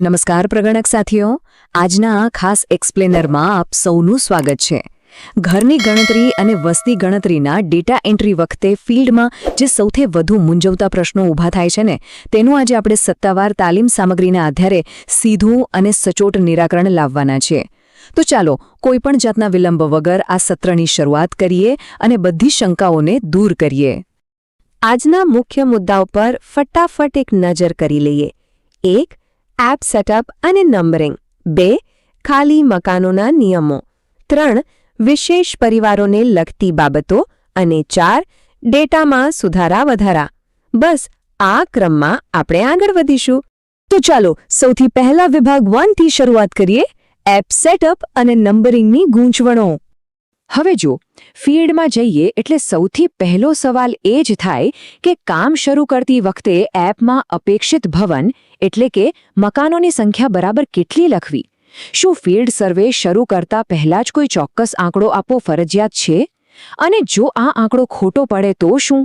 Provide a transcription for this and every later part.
નમસ્કાર પ્રગણક સાથીઓ, આજના આ ખાસ એક્સપ્લેનરમાં આપ સૌનું સ્વાગત છે. ઘરની ગણતરી અને વસ્તી ગણતરીના ડેટા એન્ટ્રી વખતે ફિલ્ડમાં જે સૌથી વધુ મૂંઝવતા પ્રશ્નો ઊભા થાય છે ને, તેનું આજે આપણે સત્તાવાર તાલીમ સામગ્રીના આધારે સીધું અને સચોટ નિરાકરણ લાવવાના છીએ. તો ચાલો કોઈપણ જાતના વિલંબ વગર આ સત્રની શરૂઆત કરીએ અને બધી શંકાઓને દૂર કરીએ. આજના મુખ્ય મુદ્દાઓ પર ફટાફટ એક નજર કરી લઈએ. 1. એપ સેટઅપ અને નંબરિંગ. 2. ખાલી મકાનોના નિયમો. 3. વિશેષ પરિવારોને લગતી બાબતો. અને 4. ડેટામાં સુધારા વધારા. બસ આ ક્રમમાં આપણે આગળ વધીશું. તો ચાલો સૌથી પહેલા વિભાગ 1 થી શરૂઆત કરીએ, એપ સેટઅપ અને નંબરિંગની ગૂંચવણો. હવે જો ફિલ્ડમાં જઈએ એટલે સૌથી પહેલો સવાલ એ જ થાય કે કામ શરૂ કરતી વખતે એપમાં અપેક્ષિત ભવન એટલે કે મકાનોની સંખ્યા બરાબર કેટલી લખવી? શું ફિલ્ડ સર્વે શરૂ કરતા પહેલા જ કોઈ ચોક્કસ આંકડો આપવો ફરજિયાત છે? અને જો આ આંકડો ખોટો પડે તો શું?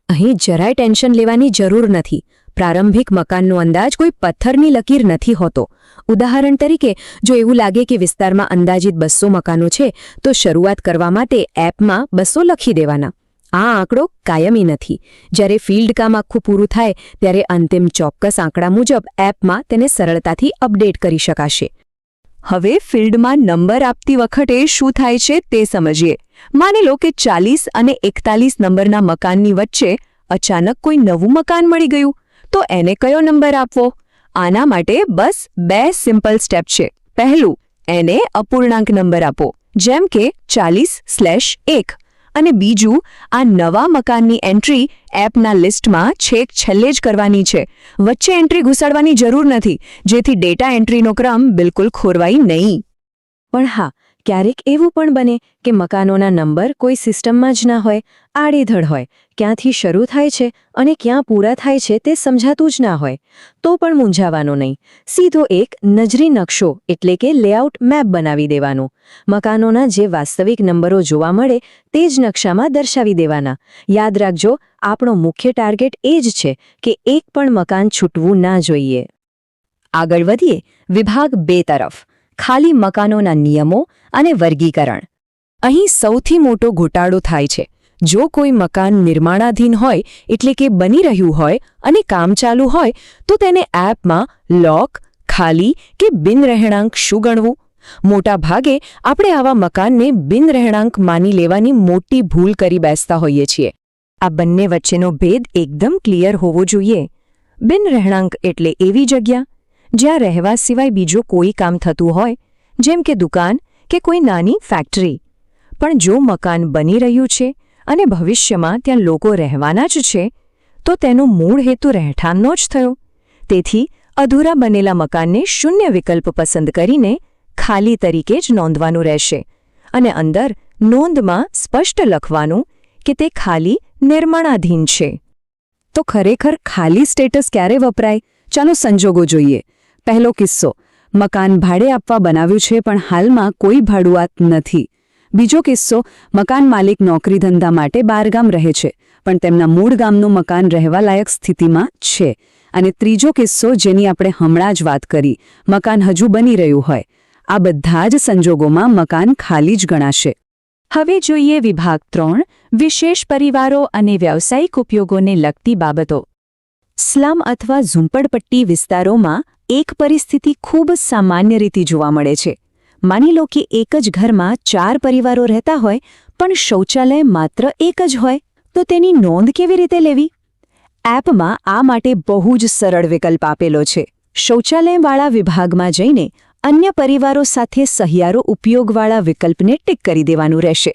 અહીં જરાય ટેન્શન લેવાની જરૂર નથી. પ્રારંભિક મકાનનો અંદાજ કોઈ પથ્થરની લકીર નથી હોતો. ઉદાહરણ તરીકે, જો એવું લાગે કે વિસ્તારમાં અંદાજિત 200 મકાનો છે, તો શરૂઆત કરવા માટે એપમાં 200 લખી દેવાના. આ આંકડો કાયમી નથી. જ્યારે ફિલ્ડ કામ આખું પૂરું થાય ત્યારે અંતિમ ચોક્કસ આંકડા મુજબ એપમાં તેને સરળતાથી અપડેટ કરી શકાશે. હવે ફિલ્ડમાં નંબર આપતી વખતે શું થાય છે તે સમજીએ. માની લો કે 40 અને 41 નંબરના મકાનની વચ્ચે અચાનક કોઈ નવું મકાન મળી ગયું, તો એને કયો નંબર આપવો? આના માટે બસ 2 સિમ્પલ સ્ટેપ છે. પહેલું, એને અપૂર્ણાંક નંબર આપો, જેમ કે 40/1. અને બીજું, આ નવા મકાનની એન્ટ્રી એપના લિસ્ટમાં છેક છેલ્લે જ કરવાની છે. વચ્ચે એન્ટ્રી ઘુસાડવાની જરૂર નથી, જેથી ડેટા એન્ટ્રીનો ક્રમ બિલકુલ ખોરવાય નહીં. પણ હા, ક્યારેક એવું પણ બને કે મકાનોના નંબર કોઈ સિસ્ટમમાં જ ના હોય, આડેધડ હોય. ક્યાંથી શરૂ થાય છે અને ક્યાં પૂરા થાય છે તે સમજાતું જ ના હોય. તો પણ મૂંઝાવાનું નહીં. સીધો એક નજરી નકશો એટલે કે લેઆઉટ મેપ બનાવી દેવાનો. મકાનોના જે વાસ્તવિક નંબરો જોવા મળે તે જ નકશામાં દર્શાવી દેવાના. યાદ રાખજો, આપણો મુખ્ય ટાર્ગેટ એ જ છે કે એક પણ મકાન છૂટવું ના જોઈએ. આગળ વધીએ વિભાગ 2 તરફ, ખાલી મકાનોના નિયમો અને વર્ગીકરણ. અહીં સૌથી મોટો ઘોટાળો થાય છે. જો કોઈ મકાન નિર્માણાધીન હોય એટલે કે બની રહ્યું હોય અને કામ ચાલુ હોય, તો તેને એપમાં લોક, ખાલી કે બિનરહેણાંક શું ગણવું? મોટા ભાગે આપણે આવા મકાનને બિનરહેણાંક માની લેવાની મોટી ભૂલ કરી બેસતા હોઈએ છીએ. આ બંને વચ્ચેનો ભેદ એકદમ ક્લિયર હોવો જોઈએ. બિનરહેણાંક એટલે એવી જગ્યા જ્યાં રહેવા સિવાય બીજો કોઈ કામ થતું હોય, જેમ કે દુકાન કે કોઈ નાની ફેક્ટરી. પણ જો મકાન બની રહ્યું છે અને ભવિષ્યમાં ત્યાં લોકો રહેવાના જ છે, તો તેનો મૂળ હેતુ રહેઠાણનો જ થયો. તેથી અધૂરા બનેલા મકાનને શૂન્ય વિકલ્પ પસંદ કરીને ખાલી તરીકે જ નોંધવાનું રહેશે. અને અંદર નોંધમાં સ્પષ્ટ લખવાનું કે તે ખાલી નિર્માણાધીન છે. તો ખરેખર ખાલી સ્ટેટસ ક્યારે વપરાય? ચાલો સંજોગો જોઈએ. પહેલો કિસ્સો, મકાન ભાડે આપવા બનાવ્યું છે પણ હાલમાં કોઈ ભાડુઆત નથી. બીજો કિસ્સો, મકાન માલિક નોકરી ધંધા માટે બહારગામ રહે છે પણ તેમના મૂળ ગામનું મકાન રહેવા લાયક સ્થિતિમાં છે. અને ત્રીજો કિસ્સો, જેની આપણે હમણાં જ વાત કરી, મકાન હજુ બની રહ્યું હોય. આ બધા જ સંજોગોમાં મકાન ખાલી જ ગણાશે. હવે જોઈએ વિભાગ 3, વિશેષ પરિવારો અને વ્યવસાયિક ઉપયોગોને લગતી બાબતો. સ્લમ અથવા ઝૂંપડપટ્ટી વિસ્તારોમાં એક પરિસ્થિતિ ખૂબ જ સામાન્ય રીતે જોવા મળે છે. માની લો કે એક જ ઘરમાં 4 પરિવારો રહેતા હોય પણ શૌચાલય માત્ર એક જ હોય, તો તેની નોંધ કેવી રીતે લેવી? એપમાં આ માટે બહુ જ સરળ વિકલ્પ આપેલો છે. શૌચાલયવાળા વિભાગમાં જઈને અન્ય પરિવારો સાથે સહિયારો ઉપયોગવાળા વિકલ્પને ટિક કરી દેવાનું રહેશે.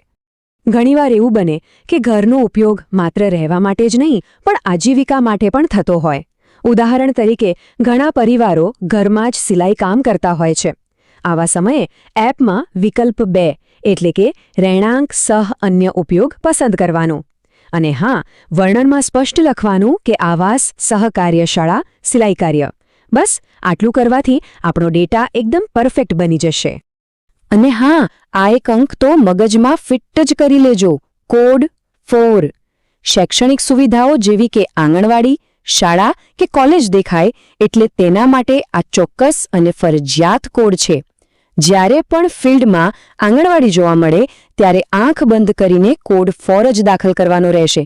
ઘણીવાર એવું બને કે ઘરનો ઉપયોગ માત્ર રહેવા માટે જ નહીં પણ આજીવિકા માટે પણ થતો હોય. ઉદાહરણ તરીકે, ઘણા પરિવારો ઘરમાં જ સિલાઈ કામ કરતા હોય છે. આવા સમયે એપમાં વિકલ્પ 2 એટલે કે રહેણાંક સહ અન્ય ઉપયોગ પસંદ કરવાનું. અને હા, વર્ણનમાં સ્પષ્ટ લખવાનું કે આવાસ સહકાર્યશાળા સિલાઈ કાર્ય. બસ આટલું કરવાથી આપણો ડેટા એકદમ પરફેક્ટ બની જશે. અને હા, આ એક અંક તો મગજમાં ફિટ જ કરી લેજો. કોડ 4. શૈક્ષણિક સુવિધાઓ જેવી કે આંગણવાડી, શાળા કે કોલેજ દેખાય એટલે તેના માટે આ ચોક્કસ અને ફરજિયાત કોડ છે. જ્યારે પણ ફિલ્ડમાં આંગણવાડી જોવા મળે ત્યારે આંખ બંધ કરીને કોડ 4 જ દાખલ કરવાનો રહેશે.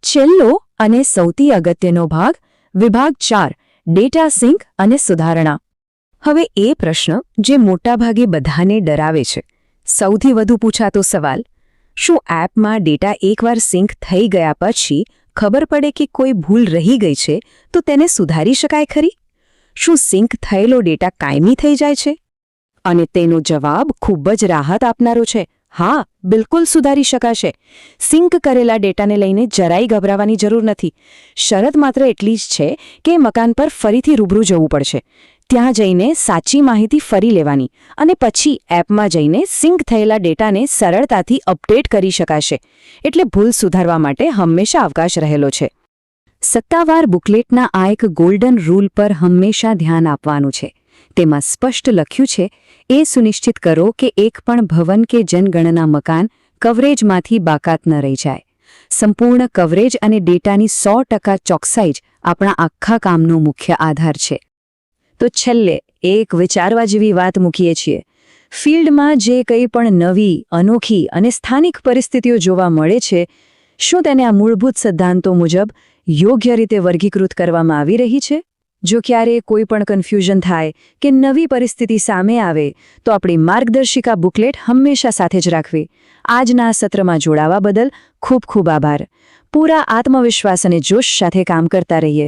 છેલ્લો અને સૌથી અગત્યનો ભાગ વિભાગ 4 ડેટા સિંક અને સુધારણા. હવે એ પ્રશ્ન જે મોટાભાગે બધાને ડરાવે છે, સૌથી વધુ પૂછાતો સવાલ: શું એપમાં ડેટા એકવાર સિંક થઈ ગયા પછી ખબર પડે કે કોઈ ભૂલ રહી ગઈ છે તો તેને સુધારી શકાય ખરી? શું સિંક થયેલો ડેટા કાયમી થઈ જાય છે? અને તેનો જવાબ ખૂબ જ રાહત આપનારો છે. હા, બિલકુલ સુધારી શકાશે. સિંક કરેલા ડેટાને લઈને જરાય ગભરાવાની જરૂર નથી. શરત માત્ર એટલી જ છે કે મકાન પર ફરીથી રૂબરૂ જવું પડશે. ત્યાં જઈને સાચી માહિતી ફરી લેવાની અને પછી એપમાં જઈને સિંક થયેલા ડેટાને સરળતાથી અપડેટ કરી શકાશે. એટલે ભૂલ સુધારવા માટે હંમેશા અવકાશ રહેલો છે. સત્તાવાર બુકલેટના આ એક ગોલ્ડન રૂલ પર હંમેશા ધ્યાન આપવાનું છે. તેમાં સ્પષ્ટ લખ્યું છે, એ સુનિશ્ચિત કરો કે એક પણ ભવન કે જનગણના મકાન કવરેજમાંથી બાકાત ન રહી જાય. સંપૂર્ણ કવરેજ અને ડેટાની 100% ચોકસાઈ જ આપણા આખા કામનો મુખ્ય આધાર છે. તો છેલ્લે એક વિચારવા જેવી વાત મૂકીએ છીએ. ફિલ્ડમાં જે કંઈ પણ નવી, અનોખી અને સ્થાનિક પરિસ્થિતિઓ જોવા મળે છે, શું તેને આ મૂળભૂત સિદ્ધાંતો મુજબ યોગ્ય રીતે વર્ગીકૃત કરવામાં આવી રહી છે? જો ક્યારે કોઈ પણ કન્ફ્યુઝન થાય કે નવી પરિસ્થિતિ સામે આવે તો આપણી માર્ગદર્શિકા બુકલેટ હંમેશા સાથે જ રાખવી. આજના આ સત્રમાં જોડાવા બદલ ખૂબ ખૂબ આભાર. પૂરા આત્મવિશ્વાસ અને જોશ સાથે કામ કરતા રહીએ.